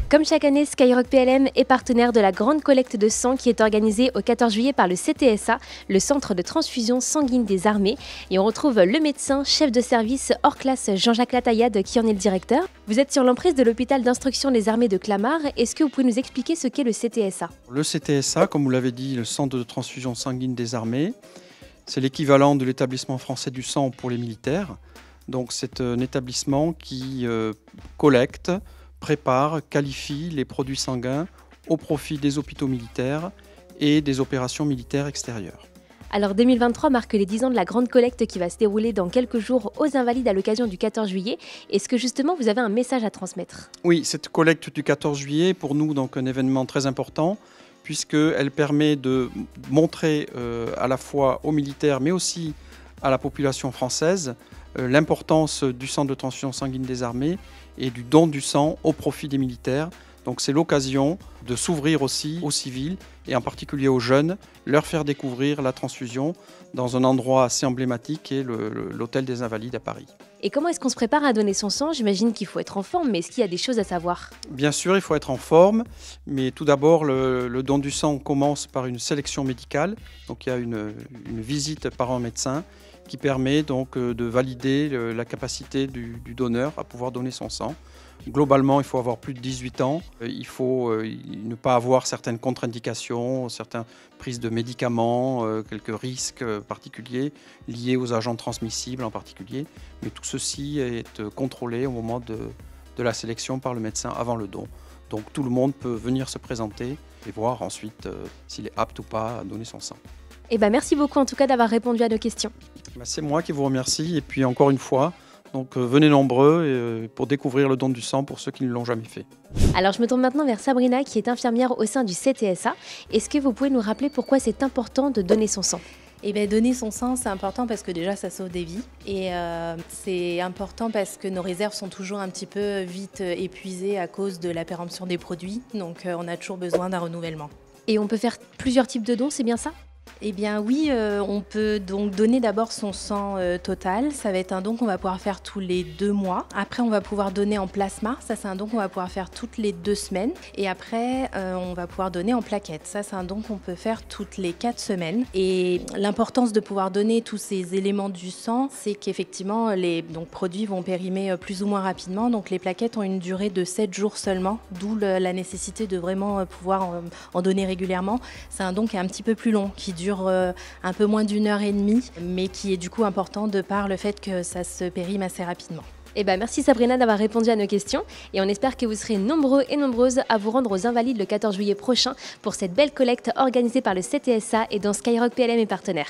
Comme chaque année, Skyrock PLM est partenaire de la grande collecte de sang qui est organisée au 14 juillet par le CTSA, le Centre de transfusion sanguine des armées. Et on retrouve le médecin, chef de service hors classe Jean-Jacques Lataillade qui en est le directeur. Vous êtes sur l'emprise de l'hôpital d'instruction des armées de Clamart. Est-ce que vous pouvez nous expliquer ce qu'est le CTSA? Le CTSA, comme vous l'avez dit, le Centre de transfusion sanguine des armées, c'est l'équivalent de l'établissement français du sang pour les militaires. Donc c'est un établissement qui collecte, prépare, qualifie les produits sanguins au profit des hôpitaux militaires et des opérations militaires extérieures. Alors 2023 marque les 10 ans de la grande collecte qui va se dérouler dans quelques jours aux Invalides à l'occasion du 14 juillet. Est-ce que justement vous avez un message à transmettre? Oui, cette collecte du 14 juillet, pour nous, donc un événement très important, puisqu'elle permet de montrer à la fois aux militaires, mais aussi à la population française, l'importance du centre de transfusion sanguine des armées et du don du sang au profit des militaires. Donc c'est l'occasion de s'ouvrir aussi aux civils et en particulier aux jeunes, leur faire découvrir la transfusion dans un endroit assez emblématique qui est l'hôtel des Invalides à Paris. Et comment est-ce qu'on se prépare à donner son sang? J'imagine qu'il faut être en forme, mais est-ce qu'il y a des choses à savoir? Bien sûr, il faut être en forme, mais tout d'abord, le don du sang commence par une sélection médicale. Donc il y a une visite par un médecin qui permet donc de valider la capacité du donneur à pouvoir donner son sang. Globalement, il faut avoir plus de 18 ans, il faut ne pas avoir certaines contre-indications, certaines prises de médicaments, quelques risques particuliers liés aux agents transmissibles en particulier. Mais tout ceci est contrôlé au moment de la sélection par le médecin avant le don. Donc tout le monde peut venir se présenter et voir ensuite s'il est apte ou pas à donner son sang. Eh ben, merci beaucoup en tout cas d'avoir répondu à nos questions. C'est moi qui vous remercie et puis encore une fois, donc venez nombreux pour découvrir le don du sang pour ceux qui ne l'ont jamais fait. Alors je me tourne maintenant vers Sabrina qui est infirmière au sein du CTSA. Est-ce que vous pouvez nous rappeler pourquoi c'est important de donner son sang? Eh bien, donner son sang, c'est important parce que déjà, ça sauve des vies. Et c'est important parce que nos réserves sont toujours un petit peu vite épuisées à cause de la péremption des produits. Donc, on a toujours besoin d'un renouvellement. Et on peut faire plusieurs types de dons, c'est bien ça? Eh bien oui, on peut donc donner d'abord son sang total. Ça va être un don qu'on va pouvoir faire tous les 2 mois. Après, on va pouvoir donner en plasma. Ça, c'est un don qu'on va pouvoir faire toutes les 2 semaines. Et après, on va pouvoir donner en plaquettes. Ça, c'est un don qu'on peut faire toutes les 4 semaines. Et l'importance de pouvoir donner tous ces éléments du sang, c'est qu'effectivement, les produits vont périmer plus ou moins rapidement. Donc les plaquettes ont une durée de 7 jours seulement, d'où la nécessité de vraiment pouvoir en donner régulièrement. C'est un don qui est un petit peu plus long, qui dure un peu moins d'1h30, mais qui est du coup important de par le fait que ça se périme assez rapidement. Eh ben, merci Sabrina d'avoir répondu à nos questions et on espère que vous serez nombreux et nombreuses à vous rendre aux Invalides le 14 juillet prochain pour cette belle collecte organisée par le CTSA et dont Skyrock PLM est partenaire.